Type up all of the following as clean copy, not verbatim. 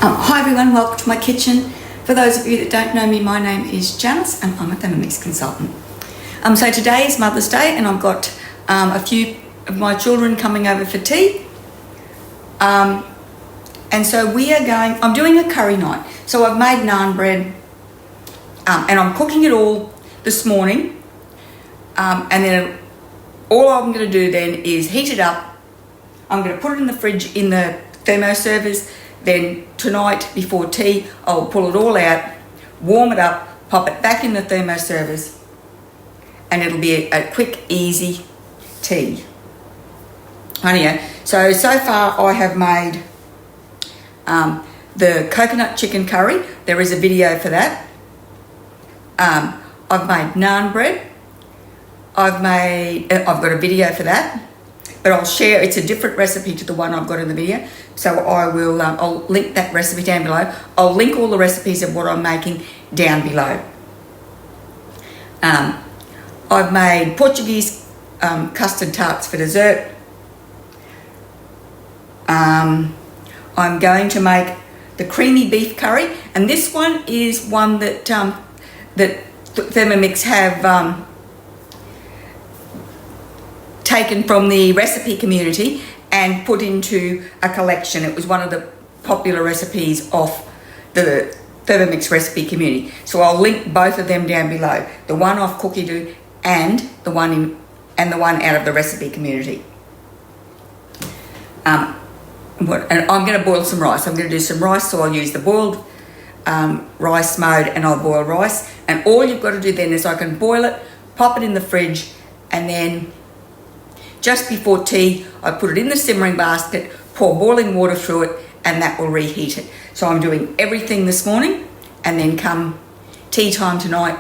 Hi everyone, welcome to my kitchen. For those of you that don't know me, my name is Janice and I'm a Thermomix consultant. So today is Mother's Day and I've got a few of my children coming over for tea. And so I'm doing a curry night. So I've made naan bread and I'm cooking it all this morning. And then all I'm going to do then is heat it up. I'm going to put it in the fridge in the thermo servers. Then tonight before tea, I'll pull it all out, warm it up, pop it back in the thermo servers, and it'll be a quick, easy tea. Anyhow, so far I have made the coconut chicken curry. There is a video for that. I've made naan bread. I've got a video for that, but I'll share. It's a different recipe to the one I've got in the video. So I will, I'll link that recipe down below. I'll link all the recipes of what I'm making down below. I've made Portuguese custard tarts for dessert. I'm going to make the creamy beef curry, and this one is one that Thermomix have taken from the recipe community and put into a collection. It was one of the popular recipes off the Thermomix recipe community. So I'll link both of them down below. The one off Cookie Do and the one out of the recipe community. And I'm going to boil some rice. I'm going to do some rice, so I'll use the boiled rice mode and I'll boil rice. And all you've got to do then is I can boil it, pop it in the fridge, and then just before tea, I put it in the simmering basket, pour boiling water through it, and that will reheat it. So I'm doing everything this morning, and then come tea time tonight,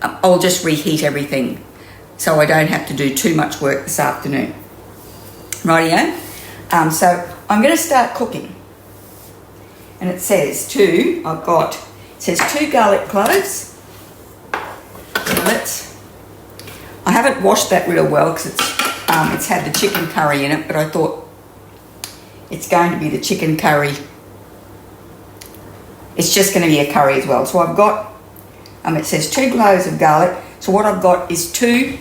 I'll just reheat everything, so I don't have to do too much work this afternoon. Rightio? So I'm going to start cooking. And it says two garlic cloves. So I haven't washed that real well because it's had the chicken curry in it, but I thought it's going to be the chicken curry. It's just going to be a curry as well. So I've got, it says 2 cloves of garlic. So what I've got is 2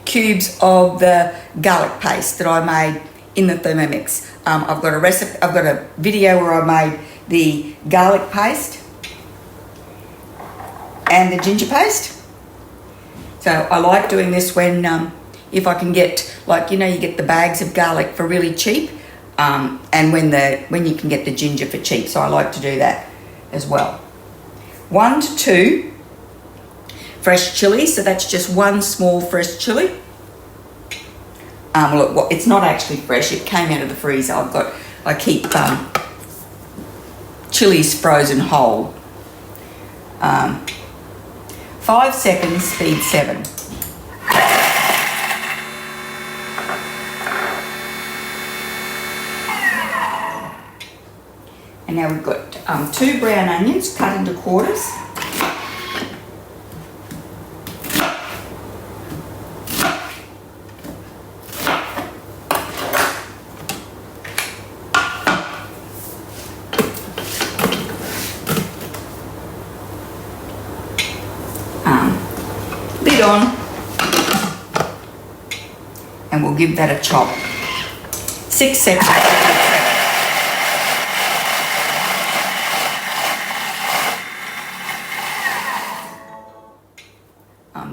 cubes of the garlic paste that I made in the Thermomix. I've got a recipe, I've got a video where I made the garlic paste and the ginger paste. So I like doing this when, if I can get, you get the bags of garlic for really cheap, and when you can get the ginger for cheap. So I like to do that as well. 1 to 2 fresh chilies. So that's just 1 small fresh chili. Look, it's not actually fresh. It came out of the freezer. I keep chilies frozen whole. 5 seconds, speed 7. And now we've got 2 brown onions cut into quarters. Lid on, and we'll give that a chop. 6 seconds.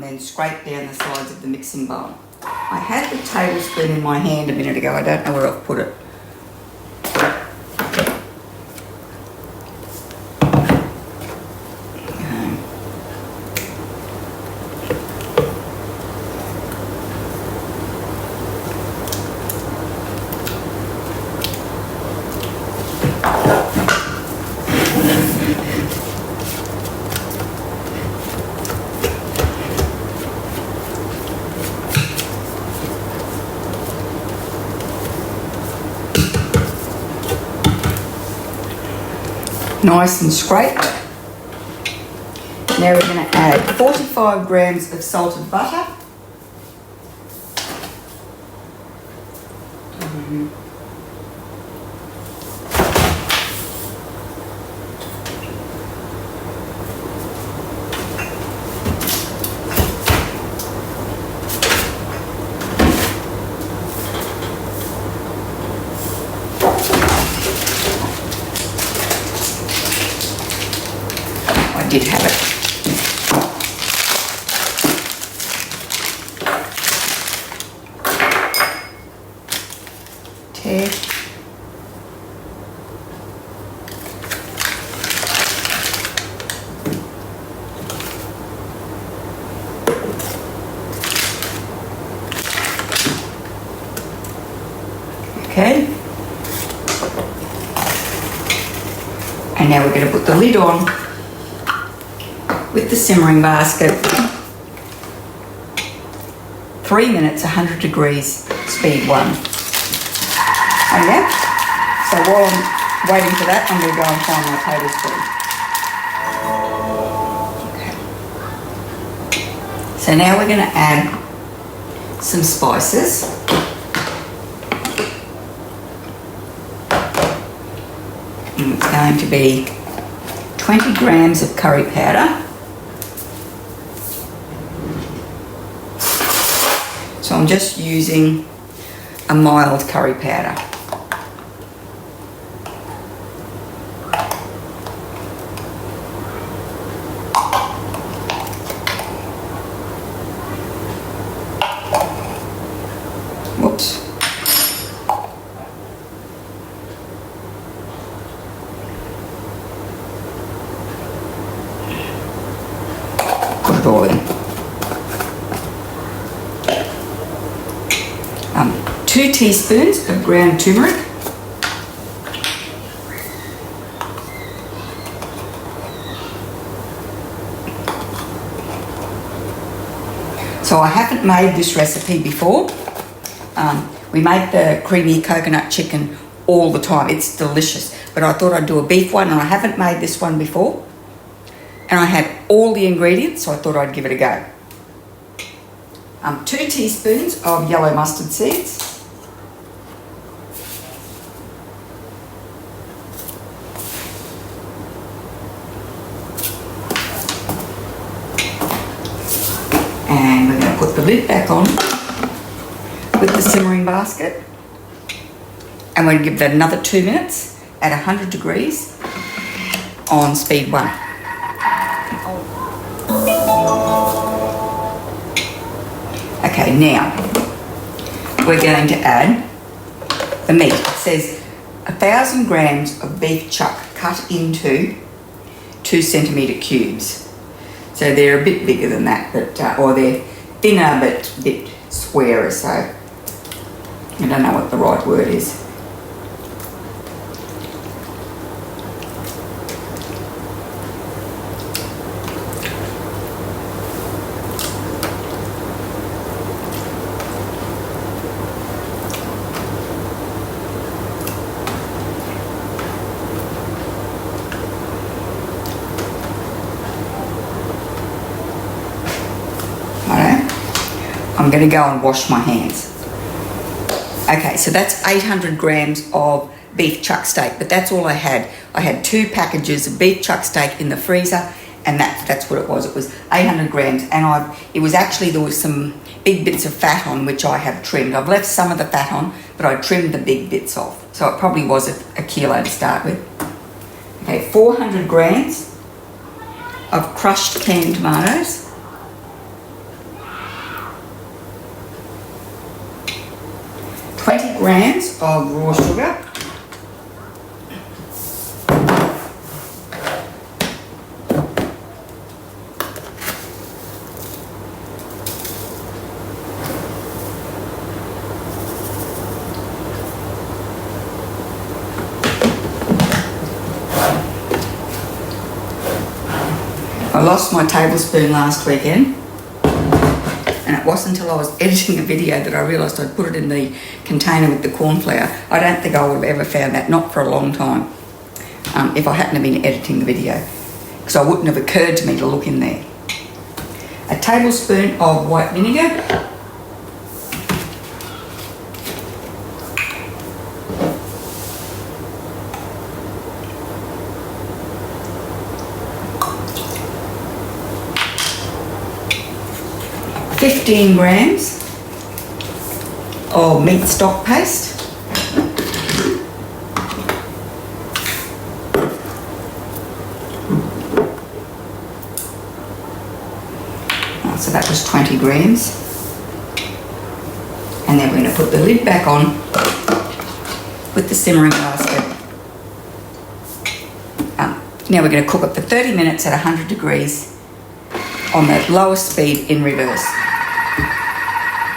Then scrape down the sides of the mixing bowl. I had the tablespoon in my hand a minute ago. I don't know where I've put it. Nice and scraped. Now we're going to add 45 grams of salted butter. did have it. Tear. Okay. And now we're going to put the lid on with the simmering basket. 3 minutes, 100 degrees, speed 1. And yeah, so while I'm waiting for that, I'm going to go and find my tablespoon. Okay. So now we're going to add some spices. And it's going to be 20 grams of curry powder. So I'm just using a mild curry powder. Whoops. Put it all in. 2 teaspoons of ground turmeric. So I haven't made this recipe before. We make the creamy coconut chicken all the time. It's delicious. But I thought I'd do a beef one, and I haven't made this one before. And I had all the ingredients, so I thought I'd give it a go. 2 teaspoons of yellow mustard seeds. And we're going to put the lid back on with the simmering basket. And we're going to give that another 2 minutes at 100 degrees on speed 1. Okay, now we're going to add the meat. It says 1,000 grams of beef chuck cut into 2 centimetre cubes. So they're a bit bigger than that, but or they're thinner but a bit squarer, so I don't know what the right word is. I'm going to go and wash my hands. Okay, so that's 800 grams of beef chuck steak, but that's all I had. I had 2 packages of beef chuck steak in the freezer, and that's what it was. It was 800 grams, and it was actually, there was some big bits of fat on which I have trimmed. I've left some of the fat on, but I trimmed the big bits off. So it probably was a kilo to start with. Okay, 400 grams of crushed canned tomatoes. 20 grams of raw sugar. I lost my tablespoon last weekend. And it wasn't until I was editing a video that I realised I'd put it in the container with the corn flour. I don't think I would have ever found that, not for a long time, if I hadn't have been editing the video, because it wouldn't have occurred to me to look in there. A tablespoon of white vinegar. $15 grams of meat stock paste. So that was 20 grams. And then we're going to put the lid back on with the simmering basket. Now we're going to cook it for 30 minutes at 100 degrees on the lowest speed in reverse.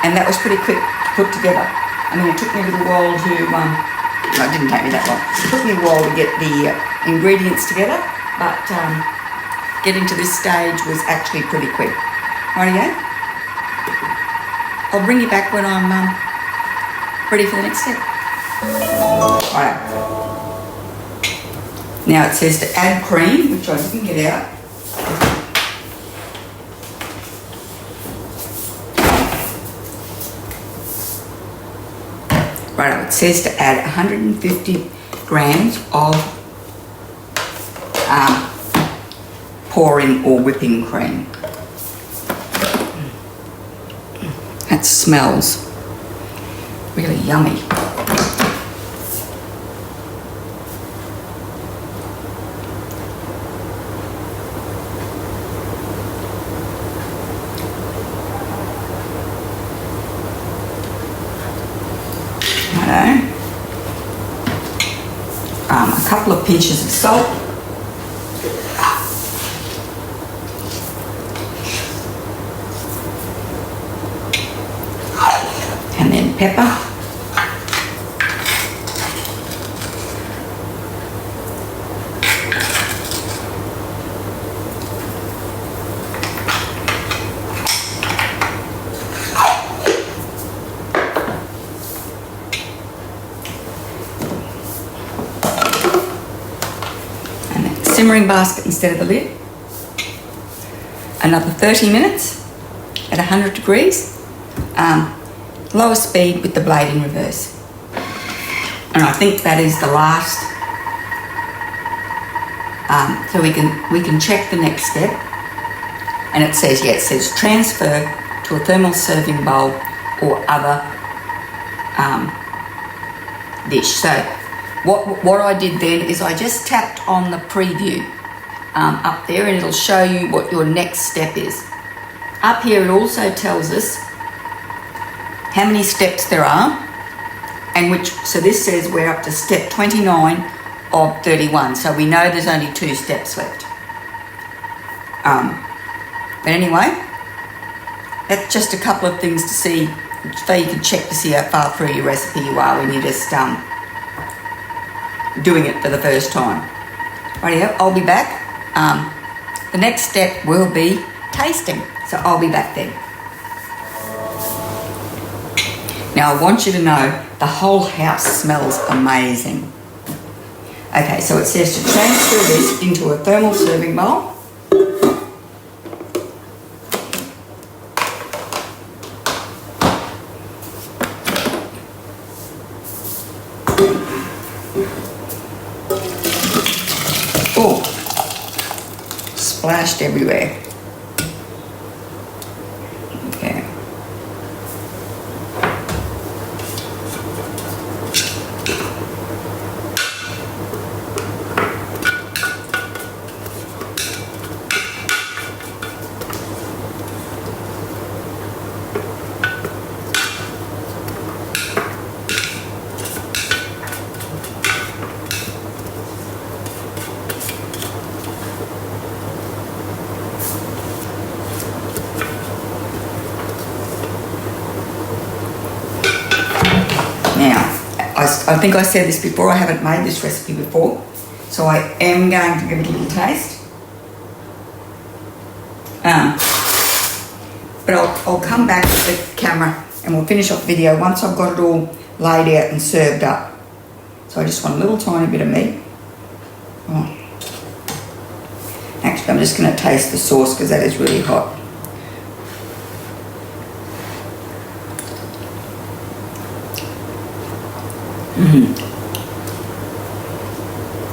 And that was pretty quick to put together. I mean, it took me a little while to, no, it didn't take me that long. It took me a while to get the ingredients together, but getting to this stage was actually pretty quick. Rightio? I'll bring you back when I'm ready for the next step. Alright. Now it says to add cream, which I didn't get out. Right, it says to add 150 grams of pouring or whipping cream. That smells really yummy. A couple of pinches of salt, and then pepper, simmering basket instead of the lid. Another 30 minutes at 100 degrees, lower speed with the blade in reverse. And I think that is the last. So we can check the next step, and it says, yeah, it says transfer to a thermal serving bowl or other dish. So what I did then is I just tapped on the preview up there, and it'll show you what your next step is. Up here it also tells us how many steps there are, and which, so this says we're up to step 29 of 31, so we know there's only 2 steps left. But anyway, that's just a couple of things to see, so you can check to see how far through your recipe you are when you're just doing it for the first time. Rightio, I'll be back. The next step will be tasting, so I'll be back then. Now I want you to know the whole house smells amazing. Okay, so it says to transfer this into a thermal serving bowl. Oh, splashed everywhere. Okay. I think I said this before, I haven't made this recipe before, so I am going to give it a little taste. But I'll come back with the camera and we'll finish off the video once I've got it all laid out and served up. So I just want a little tiny bit of meat. Oh. Actually, I'm just going to taste the sauce because that is really hot.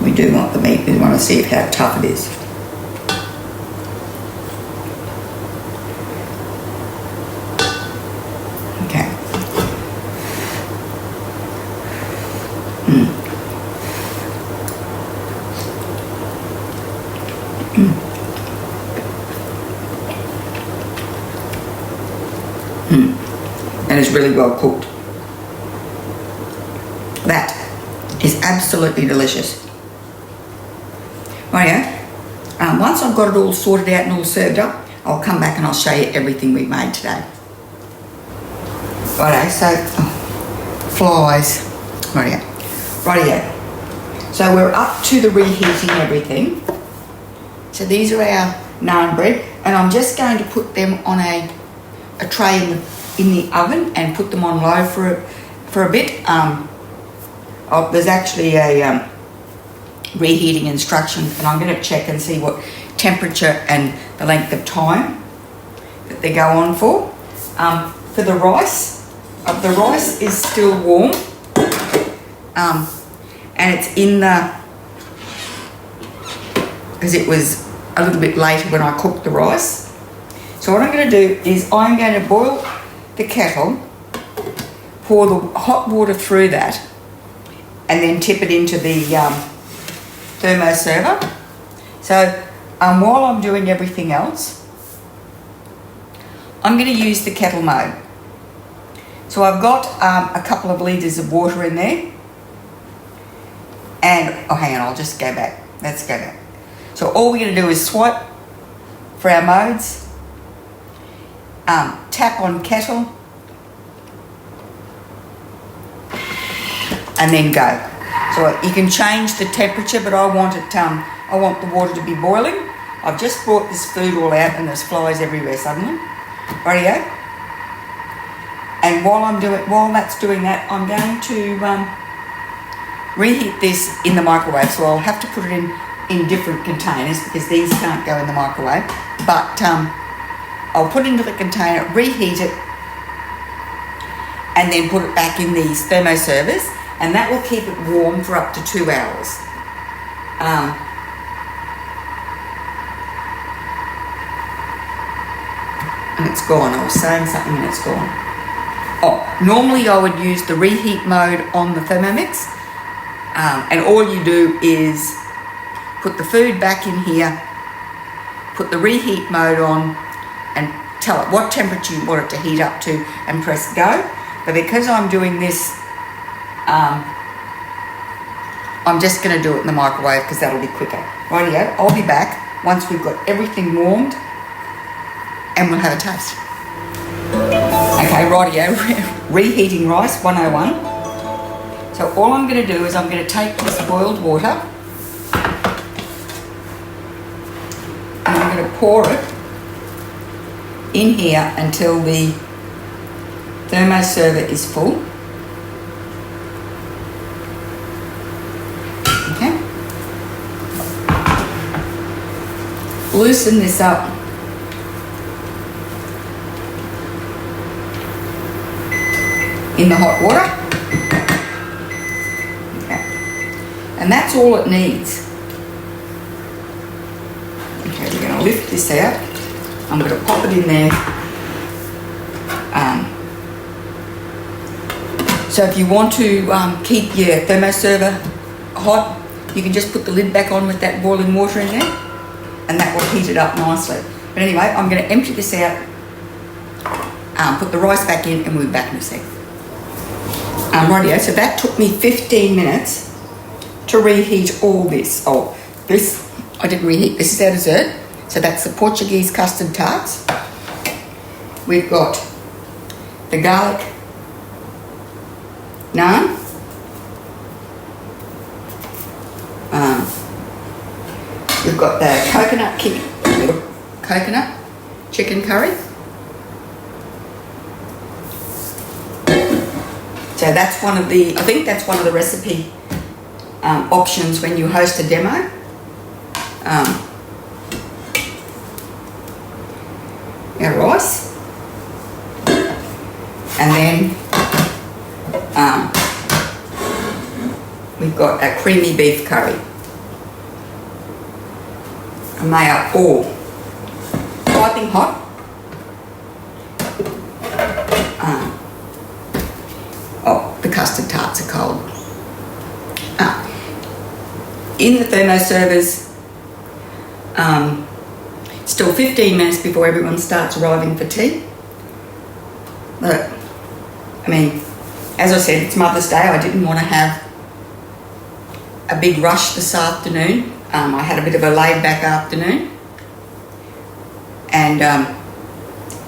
We do want the meat, we want to see how tough it is. Okay. and is really well cooked. That is absolutely delicious. Rightio. Once I've got it all sorted out and all served up, I'll come back and I'll show you everything we've made today. Rightio, so flies. Rightio. So we're up to the reheating everything. So these are our naan bread, and I'm just going to put them on a tray in the oven and put them on low for a bit. There's actually a reheating instruction, and I'm going to check and see what temperature and the length of time that they go on for. For the rice is still warm, and it's in because it was a little bit later when I cooked the rice. So what I'm going to do is I'm going to boil the kettle, pour the hot water through that, and then tip it into the thermoserver. So while I'm doing everything else, I'm going to use the kettle mode. So I've got a couple of litres of water in there, and hang on, I'll just go back. Let's go back. So all we're going to do is swipe for our modes, tap on kettle, and then go. So you can change the temperature, but I want the water to be boiling. I've just brought this food all out and there's flies everywhere suddenly. Rightio. And while that's doing that, I'm going to reheat this in the microwave. So I'll have to put it in different containers because these can't go in the microwave. But I'll put it into the container, reheat it, and then put it back in these thermoservers, and that will keep it warm for up to 2 hours. And it's gone. I was saying something and it's gone. Normally I would use the reheat mode on the Thermomix, and all you do is put the food back in here, put the reheat mode on, and tell it what temperature you want it to heat up to, and press go. But because I'm doing this, I'm just going to do it in the microwave because that'll be quicker. Rightio, I'll be back once we've got everything warmed and we'll have a taste. Okay, rightio, reheating rice 101. So all I'm going to do is I'm going to take this boiled water and I'm going to pour it in here until the thermoserver is full. Okay. Loosen this up. In the hot water. Okay. And that's all it needs. Okay, we're going to lift this out. I'm going to pop it in there. So if you want to keep your thermoserver hot, you can just put the lid back on with that boiling water in there, and that will heat it up nicely. But anyway, I'm going to empty this out, put the rice back in, and we'll be back in a sec. Rightio, so that took me 15 minutes to reheat all this. This I didn't reheat. This is our dessert. So that's the Portuguese custard tarts. We've got the garlic naan. We've got the coconut chicken curry. So that's one of the, I think that's one of the recipe options when you host a demo. Our rice. And then we've got a creamy beef curry. And they are all piping hot. The custard tarts are cold. In the thermoservers, still 15 minutes before everyone starts arriving for tea. But I mean, as I said, it's Mother's Day. I didn't want to have a big rush this afternoon. I had a bit of a laid-back afternoon. And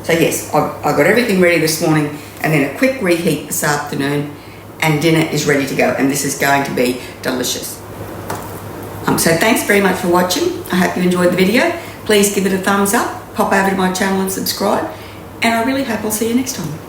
so yes, I got everything ready this morning, and then a quick reheat this afternoon, and dinner is ready to go, and this is going to be delicious. So thanks very much for watching. I hope you enjoyed the video. Please give it a thumbs up, pop over to my channel and subscribe, and I really hope I'll see you next time.